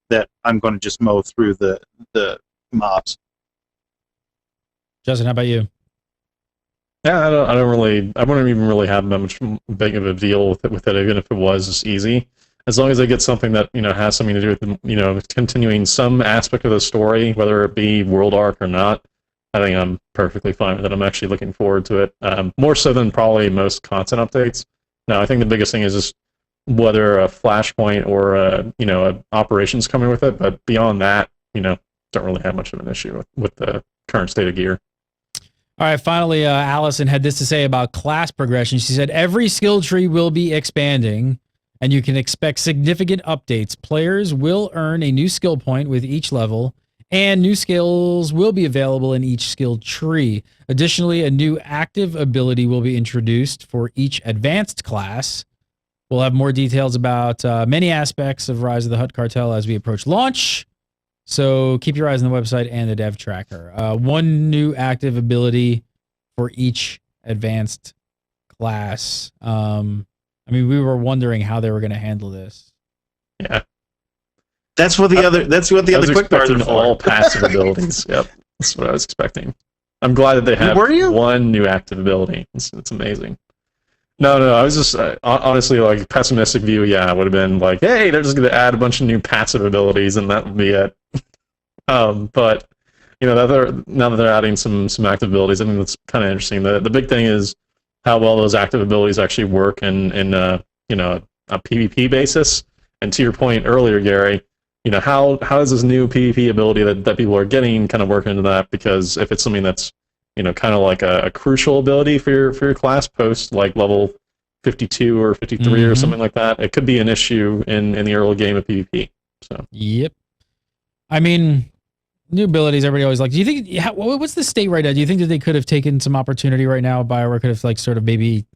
that I'm going to just mow through the mobs. Justin, how about you? Yeah, I wouldn't even really have that much big of a deal with it, even if it was easy. As long as I get something that, has something to do with, continuing some aspect of the story, whether it be world arc or not, I think I'm perfectly fine with it. I'm actually looking forward to it, more so than probably most content updates. Now, I think the biggest thing is just whether a flashpoint or a operations coming with it, but beyond that, don't really have much of an issue with the current state of gear. All right, finally, Allison had this to say about class progression. She said, every skill tree will be expanding, and you can expect significant updates. Players will earn a new skill point with each level, and new skills will be available in each skill tree. Additionally, a new active ability will be introduced for each advanced class. We'll have more details about many aspects of Rise of the Hutt Cartel as we approach launch. So keep your eyes on the website and the dev tracker. One new active ability for each advanced class. We were wondering how they were going to handle this. Yeah, that's what the other quick parts are for. All passive abilities. Yep, that's what I was expecting. I'm glad that they have one new active ability. It's amazing. No, I was just honestly like pessimistic view. Yeah, I would have been like, hey, they're just going to add a bunch of new passive abilities and that would be it. But now that they're adding some active abilities, I think that's kind of interesting. The big thing is how well those active abilities actually work in a PvP basis. And to your point earlier, Gary, how does this new PvP ability that people are getting kind of work into that? Because if it's something that's kind of like a crucial ability for your class post, like level 52 or 53 or something like that, it could be an issue in the early game of PvP. So. Yep. I mean, new abilities, everybody always like. Do you think, what's the state right now? Do you think that they could have taken some opportunity right now? BioWare could have like sort of maybe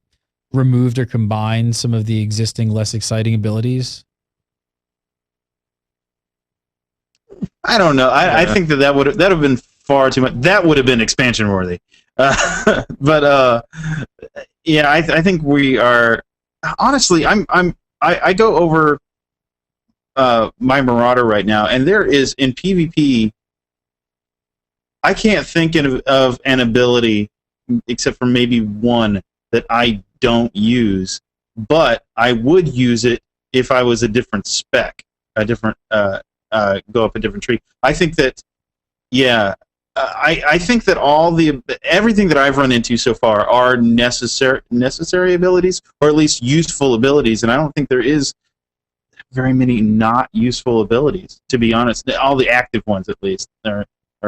removed or combined some of the existing less exciting abilities? I don't know. I think that would have been far too much. That would have been expansion worthy. I think we are. Honestly, I go over my Marauder right now, and there is in PvP. I can't think of an ability except for maybe one that I don't use, but I would use it if I was a different spec, a different go up a different tree. I think that, I think that everything that I've run into so far are necessary abilities, or at least useful abilities, and I don't think there is very many not useful abilities, to be honest. All the active ones, at least, are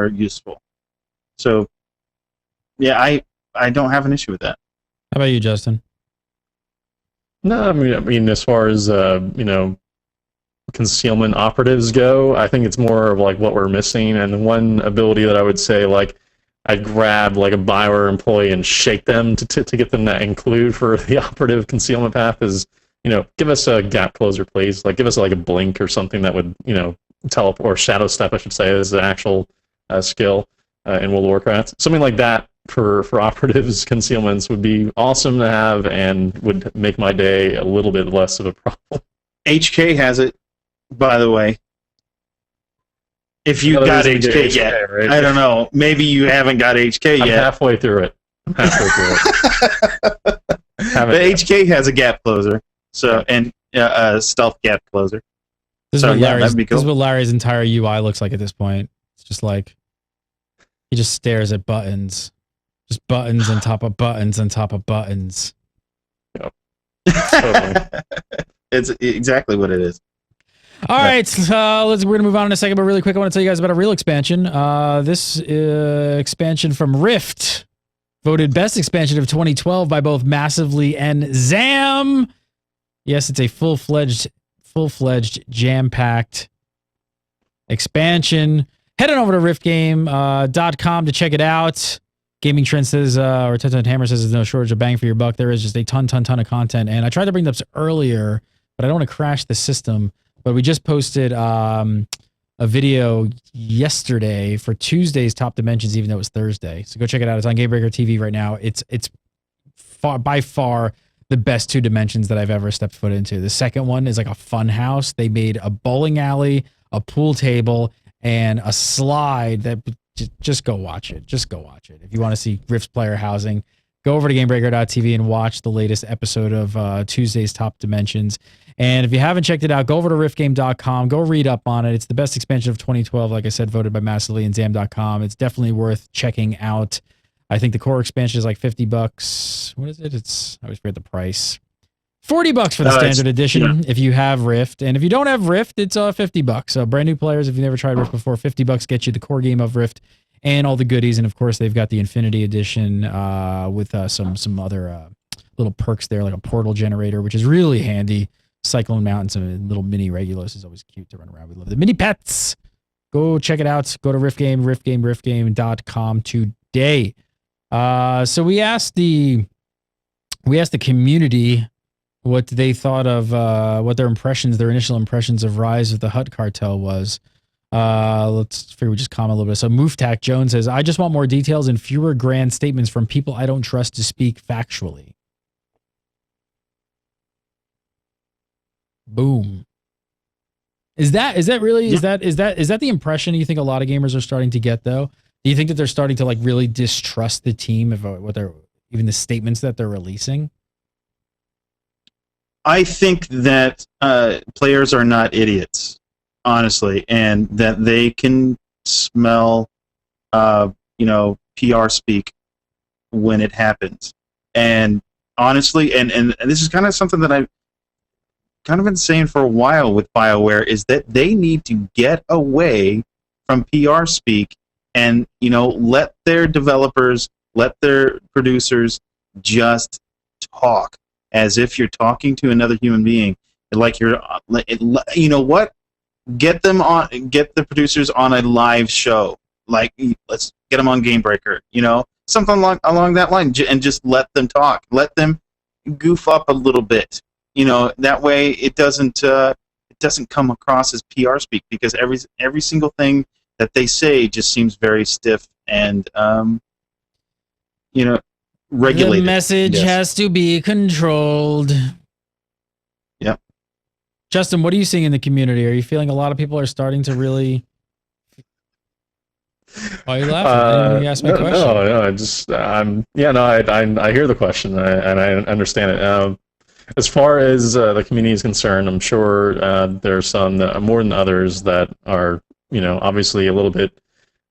useful. So, I don't have an issue with that. How about you, Justin? No, I mean, as far as concealment operatives go, I think it's more of like what we're missing. And one ability that I would say, like, I'd grab like a BioWare employee and shake them to get them to include for the operative concealment path is, give us a gap closer, please. Like, give us like a blink or something that would, teleport, or shadow step, I should say, is the actual skill in World of Warcraft. Something like that for operatives concealments would be awesome to have and would make my day a little bit less of a problem. HK has it, by the way. If you got HK yet, right? I don't know. Maybe you haven't got HK yet. I'm halfway through it. The HK has a gap closer, so and stealth gap closer. This is what Larry's entire UI looks like at this point. It's just like he just stares at buttons, just buttons on top of buttons on top of buttons. Yep. Totally. It's exactly what it is. All right, we're gonna move on in a second, but really quick, I want to tell you guys about a real expansion. This expansion from Rift, voted best expansion of 2012 by both Massively and Zam. Yes, it's a full-fledged, jam-packed expansion. Head on over to riftgame.com to check it out. Gaming Trend says, or Ten Hammer says, there's no shortage of bang for your buck. There is just a ton of content. And I tried to bring this up earlier, but I don't want to crash the system. But we just posted a video yesterday for Tuesday's Top Dimensions, even though it was Thursday. So go check it out. It's on Gamebreaker TV right now. It's by far the best 2 dimensions that I've ever stepped foot into. The second one is like a fun house. They made a bowling alley, a pool table, and a slide that just go watch it. Just go watch it. If you want to see Rift's player housing, go over to GameBreaker.tv and watch the latest episode of Tuesday's Top Dimensions. And if you haven't checked it out, go over to riftgame.com. Go read up on it. It's the best expansion of 2012, like I said, voted by Massively and Zam.com. It's definitely worth checking out. I think the core expansion is like $50. What is it? I always forget the price. $40 for the standard edition if you have Rift. And if you don't have Rift, it's $50. So brand new players, if you've never tried Rift before, $50 gets you the core game of Rift and all the goodies. And of course, they've got the Infinity Edition with some other little perks there, like a portal generator, which is really handy. Cyclone Mountains and little mini Regulus is always cute to run around. We love the mini pets. Go check it out. Go to riftgame.com today. So we asked the community what they thought of what their initial impressions of Rise of the Hutt Cartel was. Let's figure we just comment a little bit. So Mooftac Jones says, I just want more details and fewer grand statements from people I don't trust to speak factually. Boom. Is that the impression you think a lot of gamers are starting to get though? Do you think that they're starting to like really distrust the team of what they're, even the statements that they're releasing? I think that players are not idiots, honestly, and that they can smell, PR speak when it happens. And honestly, and this is kind of something that I've kind of been saying for a while with BioWare, is that they need to get away from PR speak and, let their developers, let their producers just talk as if you're talking to another human being. Like get the producers on a live show. Like, let's get them on Gamebreaker, something along that line, and just let them talk. Let them goof up a little bit. That way it doesn't come across as PR speak, because every single thing that they say just seems very stiff and regulated. The message has to be controlled. Yep. Justin, what are you seeing in the community? Are you feeling a lot of people are starting to really? Why are you laughing? You asked me a question. I hear the question and I understand it. As far as the community is concerned, I'm sure there's some that, more than others, that are, obviously a little bit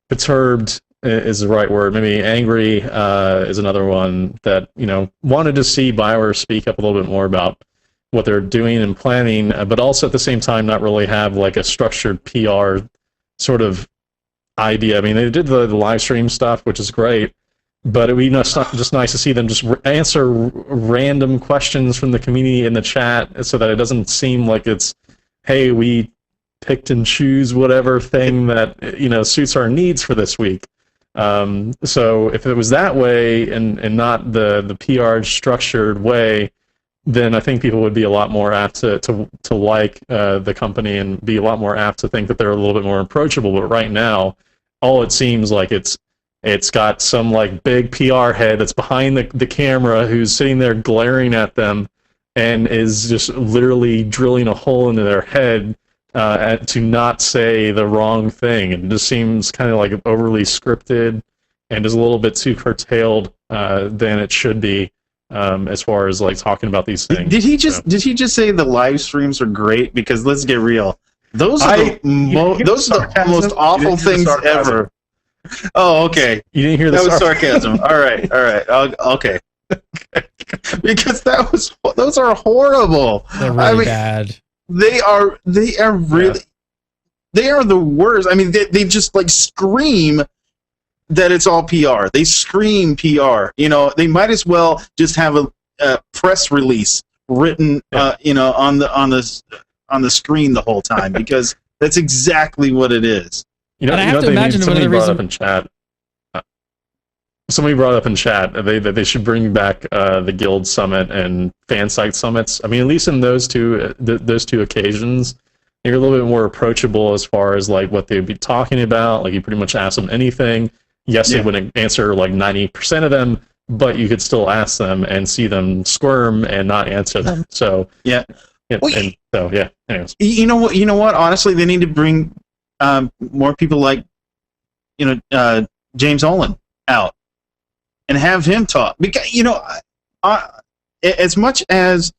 perturbed is the right word. Maybe angry is another one that, wanted to see BioWare speak up a little bit more about what they're doing and planning, but also at the same time not really have like a structured PR sort of idea. I mean, they did the live stream stuff, which is great, but it would be just nice to see them just answer random questions from the community in the chat, so that it doesn't seem like it's, hey, we picked and choose whatever thing that suits our needs for this week. So if it was that way and not the PR structured way, then I think people would be a lot more apt to like the company and be a lot more apt to think that they're a little bit more approachable. But right now, all it seems like it's got some like big PR head that's behind the camera who's sitting there glaring at them and is just literally drilling a hole into their head to not say the wrong thing. And it just seems kind of like overly scripted and is a little bit too curtailed than it should be. As far as like talking about these things. Did he just say the live streams are great? Because let's get real, those are the most awful things ever. Oh, okay. You didn't hear that was sarcasm. All right. Okay. Because those are horrible. They're really bad. They are really they are the worst. I mean, they just like scream that it's all PR. They scream PR. They might as well just have a press release written, on the screen the whole time, because that's exactly what it is. And I have to imagine somebody brought up in chat. Somebody brought up in chat that they should bring back the Guild Summit and fan site summits. I mean, at least in those two occasions, you're a little bit more approachable as far as like what they'd be talking about. Like you pretty much ask them anything. Yes, they wouldn't answer like 90% of them, but you could still ask them and see them squirm and not answer them. So anyways. You know what? Honestly, they need to bring more people like James Olin out and have him talk, because as much as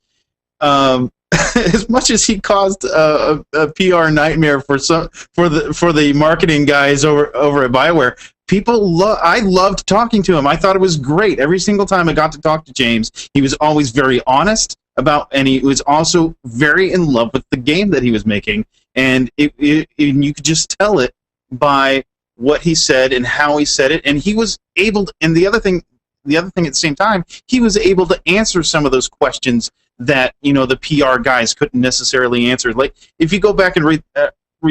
he caused a PR nightmare for the marketing guys over at BioWare. I loved talking to him. I thought it was great. Every single time I got to talk to James, he was always very honest and he was also very in love with the game that he was making. And you could just tell it by what he said and how he said it. And he was able to, and the other thing at the same time, he was able to answer some of those questions that the PR guys couldn't necessarily answer. Like if you go back and read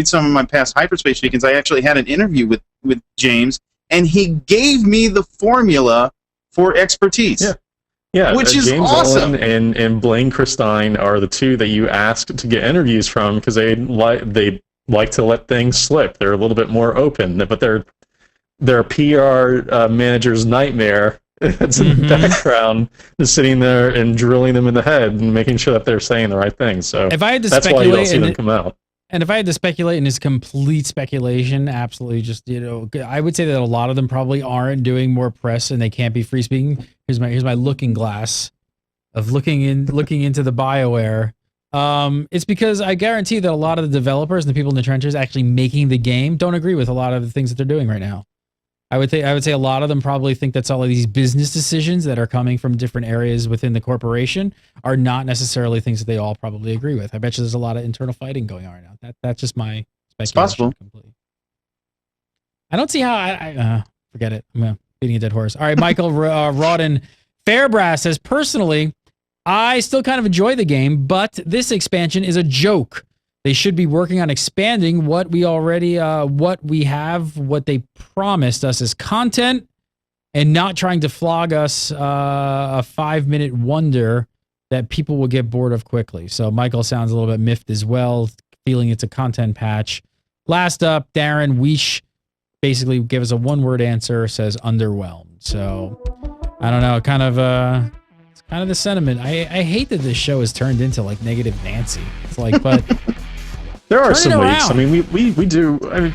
some of my past Hyperspace Weekends, I actually had an interview with James, and he gave me the formula for expertise. Yeah, which is James awesome. Olin and Blaine Christine are the two that you asked to get interviews from, because they like to let things slip. They're a little bit more open, but they're PR manager's nightmare. It's in the background, just sitting there and drilling them in the head and making sure that they're saying the right thing. So if I had to that's why you don't see them come out. And if I had to speculate, and it's complete speculation, absolutely, just I would say that a lot of them probably aren't doing more press, and they can't be free speaking. Here's my looking glass of looking into the BioWare. It's because I guarantee that a lot of the developers and the people in the trenches actually making the game don't agree with a lot of the things that they're doing right now. I would say a lot of them probably think that's all of these business decisions that are coming from different areas within the corporation are not necessarily things that they all probably agree with. I bet you there's a lot of internal fighting going on right now. That's just my speculation. It's possible. Completely. I don't see how I forget it. I'm beating a dead horse. All right, Michael Rawdon Fairbrass says, personally, I still kind of enjoy the game, but this expansion is a joke. They should be working on expanding what we have, what they promised us as content, and not trying to flog us a 5-minute wonder that people will get bored of quickly. So Michael sounds a little bit miffed as well, feeling it's a content patch. Last up, Darren Weish basically gave us a one-word answer, says underwhelmed. So I don't know, it's kind of the sentiment. I hate that this show has turned into like negative Nancy. It's like, but there are some weeks. I mean, we do. I mean,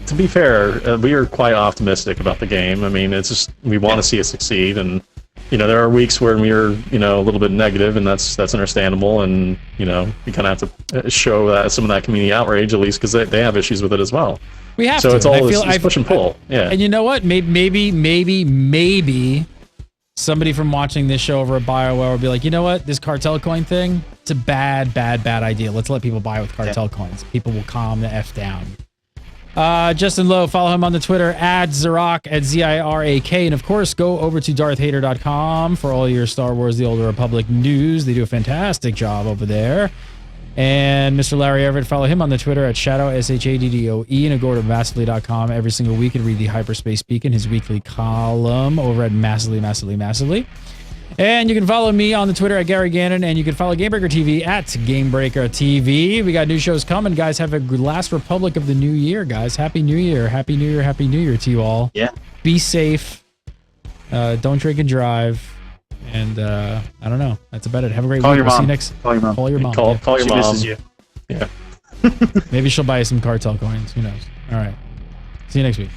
to be fair, we are quite optimistic about the game. I mean, it's just we want to see it succeed, and there are weeks where we're a little bit negative, and that's understandable, and we kind of have to show that some of that community outrage, at least because they have issues with it as well. We have so to. It's all this push and pull. Yeah. And you know what? Maybe somebody from watching this show over at BioWare will be like, you know what? This cartel coin thing, it's a bad idea. Let's let people buy with cartel coins. People will calm the F down. Justin Lowe, follow him on the Twitter at Zirak, at Zirak. And of course, go over to darthhater.com for all your Star Wars The Old Republic news. They do a fantastic job over there. And Mr. Larry Everett, follow him on the Twitter at Shadow, SHADDOE, and go to massively.com every single week and read the Hyperspace Beacon, his weekly column over at Massively. And you can follow me on the Twitter at Gary Gannon, and you can follow Gamebreaker TV at Gamebreaker TV. We got new shows coming, guys. Have a last Republic of the New Year, guys. Happy New Year. Happy New Year. Happy New Year to you all. Yeah. Be safe. Don't drink and drive. And I don't know. That's about it. Have a great Call week. your We'll see mom. you next. Call your mom. Call your mom. Call your She mom. misses you. Yeah. Maybe she'll buy you some cartel coins. Who knows? All right. See you next week.